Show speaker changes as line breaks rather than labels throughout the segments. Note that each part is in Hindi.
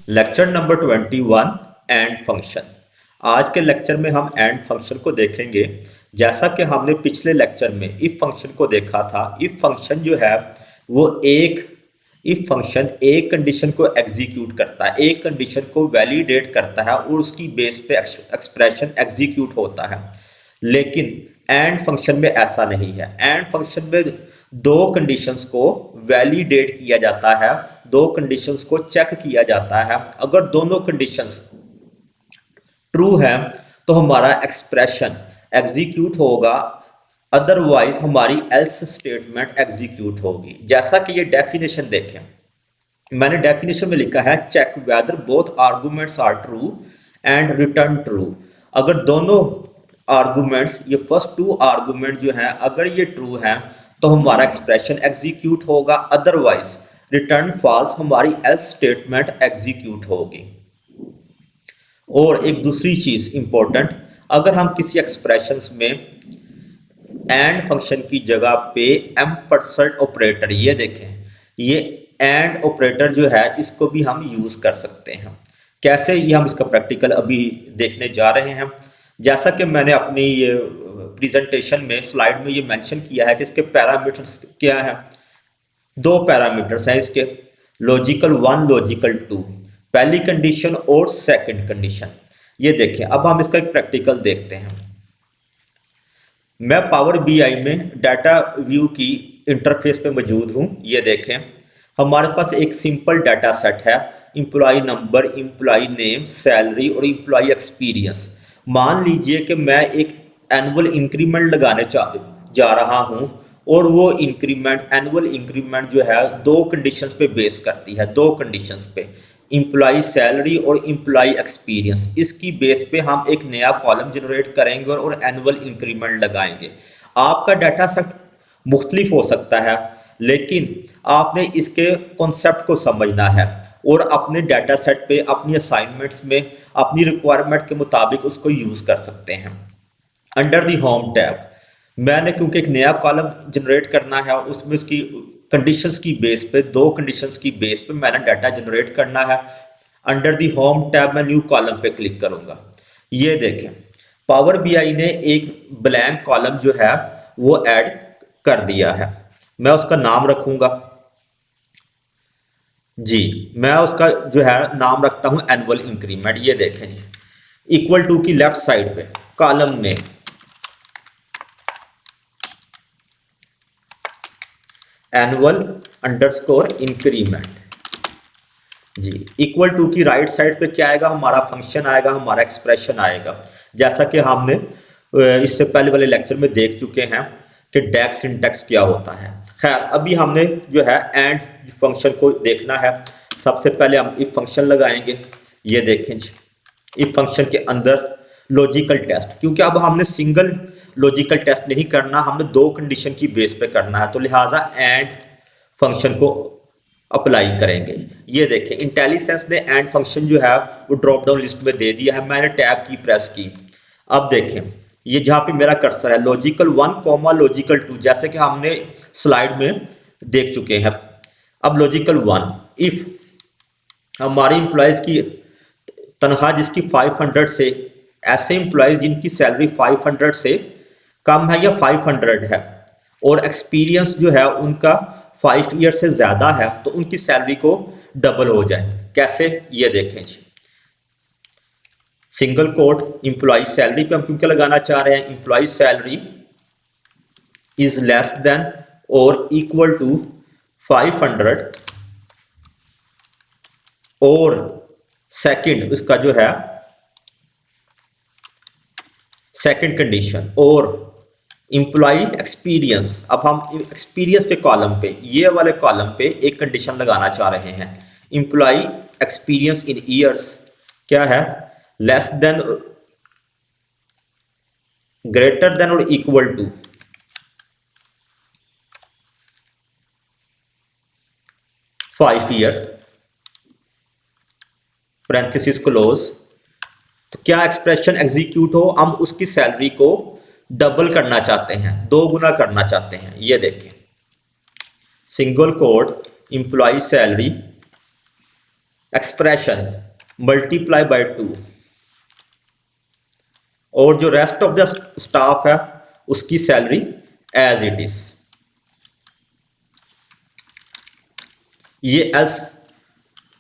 Lecture number 21 and function. आज के लेक्चर में हम एंड फंक्शन को देखेंगे। जैसा कि हमने पिछले लेक्चर में इफ फंक्शन को देखा था। इफ फंक्शन जो है वो इफ फंक्शन एक कंडीशन को एग्जीक्यूट करता है, एक कंडीशन को वैलिडेट करता है और उसकी बेस पे एक्सप्रेशन एग्जीक्यूट होता है। लेकिन एंड फंक्शन में ऐसा नहीं है। एंड फंक्शन में दो कंडीशंस को वैलिडेट किया जाता है, दो कंडीशंस को चेक किया जाता है। अगर दोनों कंडीशंस ट्रू है तो हमारा एक्सप्रेशन एग्जीक्यूट होगा, अदरवाइज हमारी एल्स स्टेटमेंट एग्जीक्यूट होगी। जैसा कि ये डेफिनेशन देखें, मैंने डेफिनेशन में लिखा है check whether both arguments are true and return true. अगर दोनों आर्गुमेंट्स, ये फर्स्ट टू आर्गुमेंट जो है, अगर ये ट्रू है तो हमारा एक्सप्रेशन एग्जीक्यूट होगा, अदरवाइज रिटर्न फॉल्स, हमारी एल्स स्टेटमेंट एग्जीक्यूट होगी। और एक दूसरी चीज इंपॉर्टेंट, अगर हम किसी एक्सप्रेशन में एंड फंक्शन की जगह पे एम्परसेंड ऑपरेटर, ये देखें, ये एंड ऑपरेटर जो है इसको भी हम यूज कर सकते हैं। कैसे, ये हम इसका प्रैक्टिकल अभी देखने जा रहे हैं। जैसा कि मैंने अपनी ये प्रेजेंटेशन में स्लाइड में ये मेंशन किया है कि इसके पैरामीटर्स क्या हैं। दो पैरामीटर्स हैं इसके, लॉजिकल 1 लॉजिकल 2, पहली कंडीशन और सेकंड कंडीशन। ये देखें, अब हम इसका एक प्रैक्टिकल देखते हैं। मैं पावर बीआई में डाटा व्यू की इंटरफेस पे मौजूद हूँ। ये देखें, हमारे पास एक सिंपल डाटा सेट है, employee number, employee name, salary और एम्प्लॉय एक्सपीरियंस। मान लीजिए कि मैं एक एनुअल इंक्रीमेंट लगाने जा रहा हूँ और वो इंक्रीमेंट, एनुअल इंक्रीमेंट जो है दो कंडीशंस पे बेस करती है, दो कंडीशंस पे, एम्प्लॉय सैलरी और एम्प्लॉय एक्सपीरियंस। इसकी बेस पे हम एक नया कॉलम जनरेट करेंगे और एनुअल इंक्रीमेंट लगाएंगे। आपका डाटा सेट मुख्तलिफ हो सकता है, लेकिन आपने इसके कॉन्सेप्ट को समझना है और अपने डाटा सेट पे, अपनी असाइनमेंट्स में, अपनी रिक्वायरमेंट के मुताबिक उसको यूज़ कर सकते हैं। अंडर दी होम टैब मैंने, क्योंकि एक नया कॉलम जनरेट करना है, उसमें उसकी कंडीशंस की बेस पे, दो कंडीशंस की बेस पे मैंने डाटा जनरेट करना है। अंडर दी होम टैब मैं न्यू कॉलम पे क्लिक करूंगा। ये देखें, पावर बीआई ने एक ब्लैंक कॉलम जो है वो ऐड कर दिया है। मैं उसका नाम रखूंगा जी, मैं उसका जो है नाम रखता हूं एनुअल इंक्रीमेंट। ये देखें जी, इक्वल टू की लेफ्ट साइड पे column name, annual underscore increment जी। इक्वल टू की राइट साइड पे क्या आएगा, हमारा फंक्शन आएगा, हमारा एक्सप्रेशन आएगा। जैसा कि हमने इससे पहले वाले लेक्चर में देख चुके हैं कि डैक सिंटैक्स क्या होता है। खैर, अभी हमने जो है एंड फंक्शन को देखना है। सबसे पहले हम इफ फंक्शन लगाएंगे। ये देखें जी, इफ फंक्शन के अंदर लॉजिकल टेस्ट, क्योंकि अब हमने सिंगल लॉजिकल टेस्ट नहीं करना, हमने दो कंडीशन की बेस पे करना है, तो लिहाजा एंड फंक्शन को अप्लाई करेंगे। ये देखें, इंटेलिसेंस ने एंड फंक्शन जो है वो ड्रॉप डाउन लिस्ट में दे दिया है। मैंने टैब की प्रेस की। अब देखें, ये जहाँ पे मेरा कर्सर है, लॉजिकल 1 कॉमा लॉजिकल 2, जैसे कि हमने स्लाइड में देख चुके हैं। अब लॉजिकल 1, इफ हमारे एम्प्लॉयज़ की तनख्वाह जिसकी 500 से, ऐसे एम्प्लॉयज़ जिनकी सैलरी 500 से कम है या 500 है और एक्सपीरियंस जो है उनका 5 ईयर से ज़्यादा है, तो उनकी सैलरी को डबल हो जाए। कैसे, ये देखें जी, सिंगल कोट एम्प्लॉय सैलरी पे हम क्योंकि लगाना चाह रहे हैं, employee salary is less than और इक्वल टू 500 और सेकंड उसका जो है सेकंड कंडीशन, और एम्प्लॉय एक्सपीरियंस। अब हम एक्सपीरियंस के कॉलम पे, ये वाले कॉलम पे एक कंडीशन लगाना चाह रहे हैं, एम्प्लॉय एक्सपीरियंस इन ईयर्स क्या है, लेस देन, ग्रेटर देन और equal to 5 year, parenthesis close. तो क्या एक्सप्रेशन एग्जीक्यूट हो, हम उसकी सैलरी को डबल करना चाहते हैं, दो गुना करना चाहते हैं। ये देखें, single code employee salary expression multiply by 2 और जो रेस्ट ऑफ द स्टाफ है उसकी सैलरी एज इट इज। ये एल्स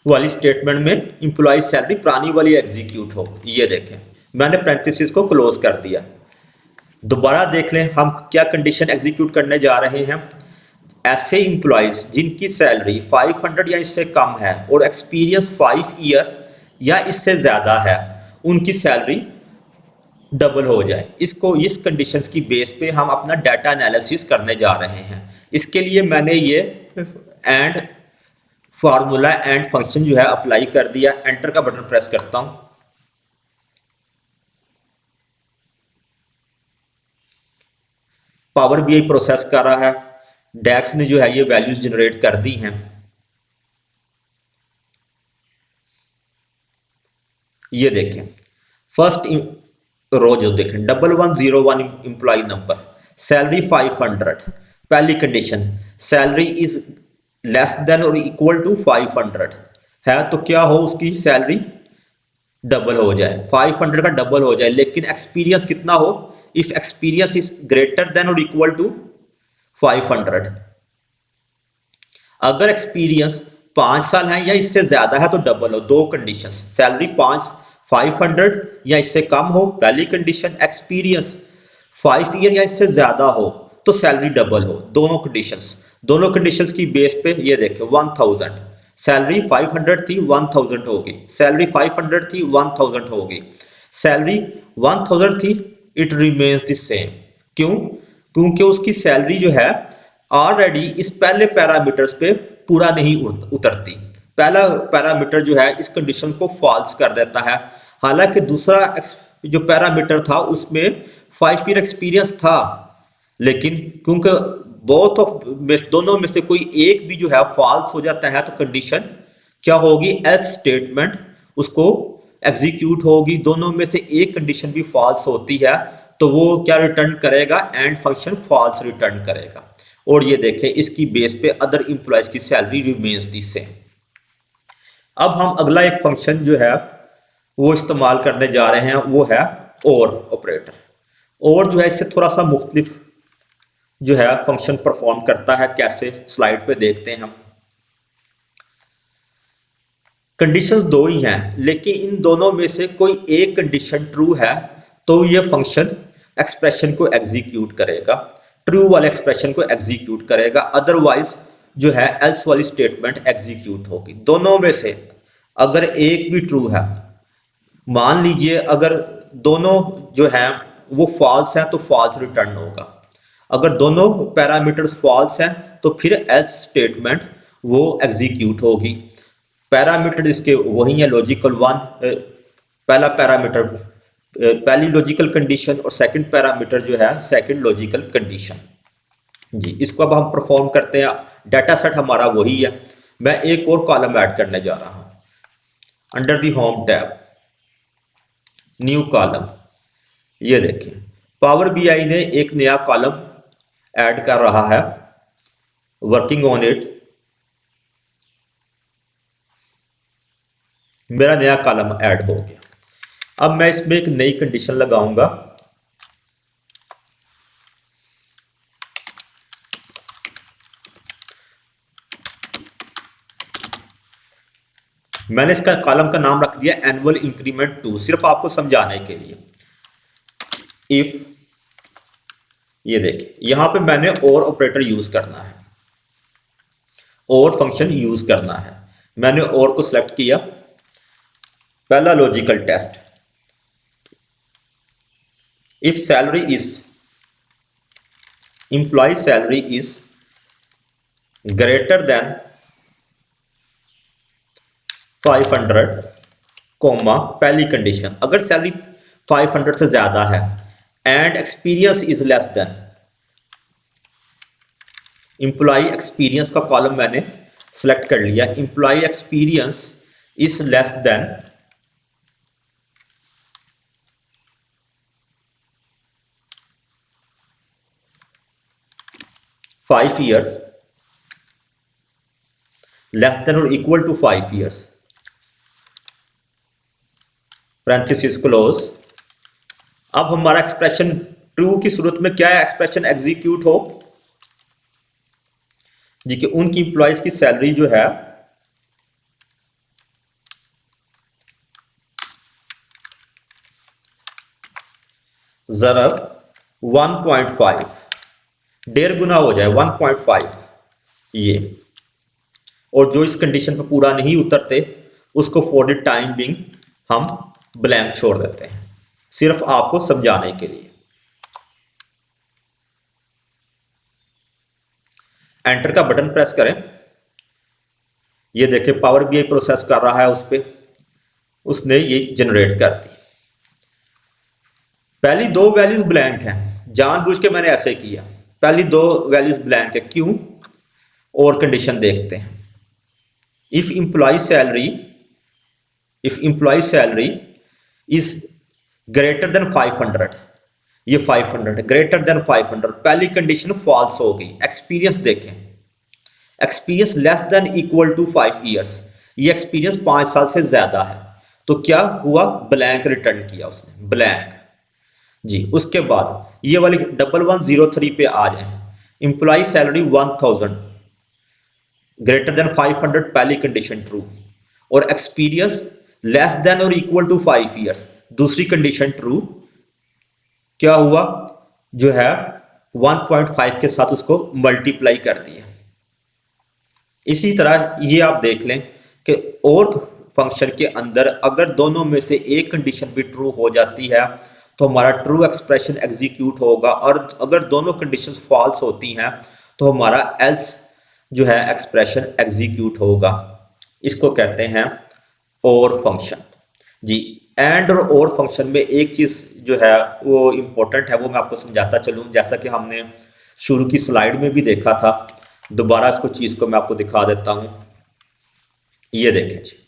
वाली स्टेटमेंट में इंप्लॉय सैलरी पुरानी वाली एग्जीक्यूट हो। ये देखें मैंने पैरेंथेसिस को क्लोज कर दिया। दोबारा देख लें हम क्या कंडीशन एग्जीक्यूट करने जा रहे हैं। ऐसे इंप्लॉयज जिनकी सैलरी 500 या इससे कम है और एक्सपीरियंस 5 ईयर या इससे ज़्यादा है उनकी सैलरी डबल हो जाए। इसको इस कंडीशंस की बेस पे हम अपना डाटा एनालिसिस करने जा रहे हैं। इसके लिए मैंने ये एंड फार्मूला एंड फंक्शन जो है अप्लाई कर दिया। एंटर का बटन प्रेस करता हूं। पावर बीआई प्रोसेस कर रहा है। डैक्स ने जो है ये वैल्यूज जनरेट कर दी हैं। ये देखें फर्स्ट रो जो देखें 1101 एम्प्लॉय नंबर, सैलरी 500। पहली condition salary is less than और इक्वल टू 500 है तो क्या हो उसकी सैलरी डबल हो जाए, 500 का डबल हो जाए। लेकिन एक्सपीरियंस कितना हो, if experience is greater than और इक्वल टू 500। अगर एक्सपीरियंस 5 साल है या इससे ज्यादा है तो डबल हो। दो कंडीशन, सैलरी 500 या इससे कम हो पहली कंडीशन, एक्सपीरियंस 5 ईयर या इससे ज्यादा हो तो सैलरी डबल हो। दोनों कंडीशंस, दोनों कंडीशंस की बेस पे ये देखें 1000 सैलरी 500 थी 1000 हो गई, सैलरी 500 थी 1000 हो गई, सैलरी 1000 थी इट रिमेन्स द सेम। क्यों? क्योंकि उसकी सैलरी जो है ऑलरेडी इस पहले पैरामीटर्स पे पूरा नहीं उतरती। पहला पैरामीटर जो है इस कंडीशन को फॉल्स कर देता है। हालांकि दूसरा जो पैरामीटर था उसमें 5 ईयर एक्सपीरियंस था, लेकिन क्योंकि बोथ ऑफ दोनों में से कोई एक भी जो है फॉल्स हो जाता है तो कंडीशन क्या होगी, एल्स स्टेटमेंट उसको एग्जीक्यूट होगी। दोनों में से एक कंडीशन भी फॉल्स होती है तो वो क्या रिटर्न करेगा, एंड फंक्शन फॉल्स रिटर्न करेगा। और ये देखें इसकी बेस पे अदर इंप्लॉयज की सैलरी रिमेन्स दी सेम। अब हम अगला एक फंक्शन जो है वो इस्तेमाल करने जा रहे हैं, वो है और ऑपरेटर। और जो है इससे थोड़ा सा मुख्तलिफ जो है फंक्शन परफॉर्म करता है। कैसे, स्लाइड पे देखते हैं हम। कंडीशंस दो ही हैं, लेकिन इन दोनों में से कोई एक कंडीशन ट्रू है तो ये फंक्शन एक्सप्रेशन को एग्जीक्यूट करेगा, ट्रू वाले एक्सप्रेशन को एग्जीक्यूट करेगा। अदरवाइज जो है एल्स वाली स्टेटमेंट एग्जीक्यूट होगी। दोनों में से अगर एक भी ट्रू है, मान लीजिए अगर दोनों जो है वो फॉल्स है तो फॉल्स रिटर्न होगा। अगर दोनों पैरामीटर्स फॉल्स हैं तो फिर एल्स स्टेटमेंट वो एग्जीक्यूट होगी। पैरामीटर इसके वही है, लॉजिकल वन, पहला पैरामीटर पहली लॉजिकल कंडीशन और सेकंड पैरामीटर जो है सेकंड लॉजिकल कंडीशन। जी, इसको अब हम परफॉर्म करते हैं। डाटा सेट हमारा वही है। मैं एक और कॉलम ऐड करने जा रहा हूं under the home tab, new column. ये देखिए पावर बीआई ने एक नया कॉलम ऐड कर रहा है, वर्किंग ऑन इट। मेरा नया कॉलम ऐड हो गया। अब मैं इसमें एक नई कंडीशन लगाऊंगा। मैंने इसका कॉलम का नाम रख दिया एनुअल इंक्रीमेंट 2, सिर्फ आपको समझाने के लिए। इफ ये देखिए यहां पे मैंने और ऑपरेटर यूज करना है, और फंक्शन यूज करना है। मैंने और को सिलेक्ट किया। पहला logical test, if salary is employ salary is greater than 500 comma, पहली कंडीशन अगर सैलरी 500 से ज्यादा है and experience is less than, employ experience का कॉलम मैंने सेलेक्ट कर लिया। Employ experience is less than 5 years, less than और equal to 5 years। Parenthesis close. अब हमारा एक्सप्रेशन ट्रू की सूरत में क्या है, एक्सप्रेशन एग्जीक्यूट हो जी कि उनकी इंप्लॉइज की सैलरी जो है ज़रब 1.5 डेढ़ गुना हो जाए 1.5 ये, और जो इस कंडीशन पर पूरा नहीं उतरते उसको फॉर द टाइम बिंग हम ब्लैंक छोड़ देते हैं, सिर्फ आपको समझाने के लिए। एंटर का बटन प्रेस करें, ये देखें पावर बीआई प्रोसेस कर रहा है, उस पर उसने ये जनरेट कर दी। पहली दो वैल्यूज ब्लैंक हैं, जानबूझ के मैंने ऐसे किया, पहली दो वैल्यूज ब्लैंक है, क्यों, और कंडीशन देखते हैं। If employee salary is greater than 500, ये 500 ग्रेटर देन 500, पहली कंडीशन फॉल्स हो गई। एक्सपीरियंस देखें, experience less than equal to 5 years, ये एक्सपीरियंस 5 साल से ज्यादा है, तो क्या हुआ, ब्लैंक रिटर्न किया उसने, ब्लैंक जी। उसके बाद ये वाली 1103 पे आ जाए, एम्प्लॉय सैलरी 1000 ग्रेटर देन 500, पहली कंडीशन ट्रू, और एक्सपीरियंस लेस देन और इक्वल टू 5 ईयर्स, दूसरी कंडीशन ट्रू। क्या हुआ, जो है 1.5 के साथ उसको मल्टीप्लाई कर दिया। इसी तरह ये आप देख लें कि और फंक्शन के अंदर अगर दोनों में से एक कंडीशन भी ट्रू हो जाती है तो हमारा ट्रू एक्सप्रेशन एग्जीक्यूट होगा, और अगर दोनों कंडीशंस फॉल्स होती हैं तो हमारा एल्स जो है एक्सप्रेशन एग्जीक्यूट होगा। इसको कहते हैं और फंक्शन जी। एंड और फंक्शन में एक चीज़ जो है वो इम्पोर्टेंट है, वो मैं आपको समझाता चलूँ, जैसा कि हमने शुरू की स्लाइड में भी देखा था। दोबारा इसको चीज़ को मैं आपको दिखा देता हूँ, ये देखें जी।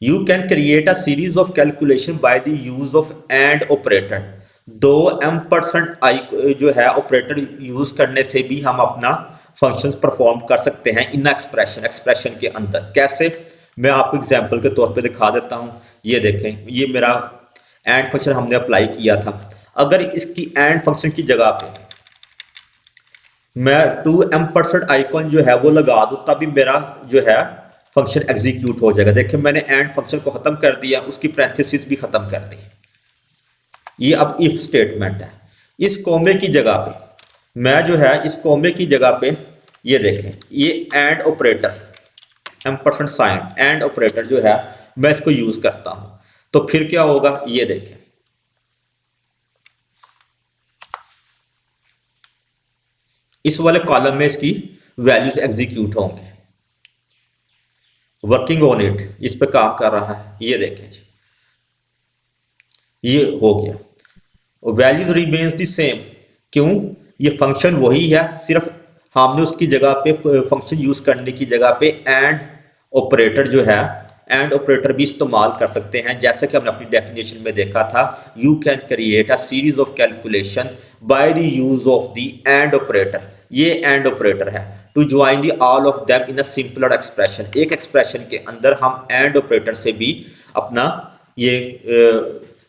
You can create a series of calculation by the use of AND operator। दो M% I जो है ऑपरेटर यूज करने से भी हम अपना फंक्शंस परफॉर्म कर सकते हैं इन एक्सप्रेशन के अंदर। कैसे, मैं आपको एग्जांपल के तौर पे दिखा देता हूँ। ये देखें, ये मेरा AND फंक्शन हमने अप्लाई किया था। अगर इसकी AND फंक्शन की जगह पे मैं 2M% आइकॉन जो है वो लगा दूँ, तभी मेरा जो है फंक्शन एग्जीक्यूट हो जाएगा। देखिए मैंने एंड फंक्शन को खत्म कर दिया, उसकी पैरेंथेसिस भी खत्म कर दी। ये अब इफ स्टेटमेंट है। इस कोमे की जगह पे मैं जो है इस कोमे की जगह पे ये देखें, ये and operator M% sign and operator जो है मैं इसको यूज करता हूं, तो फिर क्या होगा, ये देखें, इस वाले कॉलम में इसकी वैल्यूज एग्जीक्यूट होंगी। वर्किंग ऑन इट, इस पे काम कर रहा है, ये देखें जी, ये हो गया। वैल्यूज रिमेन्स द सेम, क्यों, ये फंक्शन वही है, सिर्फ हमने उसकी जगह पे फंक्शन यूज करने की जगह पे एंड ऑपरेटर जो है, एंड ऑपरेटर भी इस्तेमाल कर सकते हैं। जैसे कि हमने अपनी डेफिनेशन में देखा था, you can create a series of calculation by the use of the and operator. ये एंड ऑपरेटर है, to join the all of them in a simpler expression. एक एक्सप्रेशन के अंदर हम एंड ऑपरेटर से भी अपना ये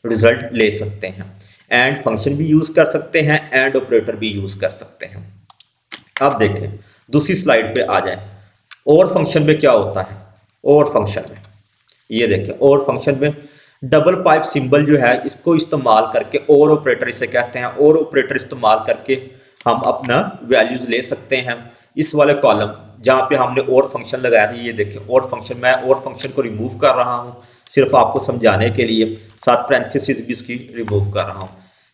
रिजल्ट ले सकते हैं। एंड फंक्शन भी यूज कर सकते हैं, एंड ऑपरेटर भी यूज कर सकते हैं। अब देखें दूसरी स्लाइड पे आ जाए, और फंक्शन में क्या होता है। और फंक्शन में ये देखें, और फंक्शन में डबल पाइप सिंबल जो है इसको इस्तेमाल करके, और ऑपरेटर इसे कहते हैं, और ऑपरेटर इस्तेमाल करके हम अपना वैल्यूज ले सकते हैं। इस वाले कॉलम जहाँ पे हमने और फंक्शन लगाया है, ये देखें और फंक्शन, मैं और फंक्शन को रिमूव कर रहा हूँ सिर्फ आपको समझाने के लिए, साथ पैरेंथेसिस भी इसकी रिमूव कर रहा हूँ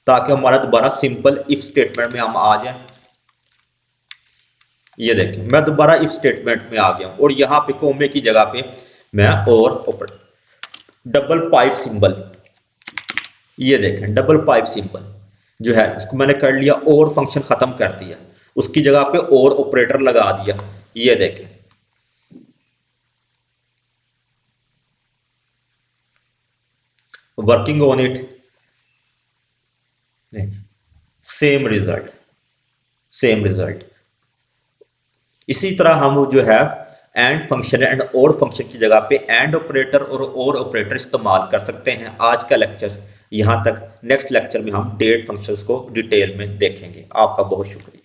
ताकि हमारा दोबारा सिंपल इफ स्टेटमेंट में हम आ जाएं। ये देखें मैं दोबारा इफ स्टेटमेंट में आ गया हूं, और यहाँ पे कोमे की जगह पे मैं और डबल पाइप सिंबल, ये देखें डबल पाइप सिंबल जो है इसको मैंने कर लिया, और फंक्शन खत्म कर दिया, उसकी जगह पे और ऑपरेटर लगा दिया। ये देखें working on it, same result, same result. इसी तरह हम जो है एंड फंक्शन एंड और फंक्शन की जगह पे एंड ऑपरेटर और ऑपरेटर इस्तेमाल कर सकते हैं। आज का लेक्चर यहाँ तक। नेक्स्ट लेक्चर में हम डेट फंक्शंस को डिटेल में देखेंगे। आपका बहुत शुक्रिया।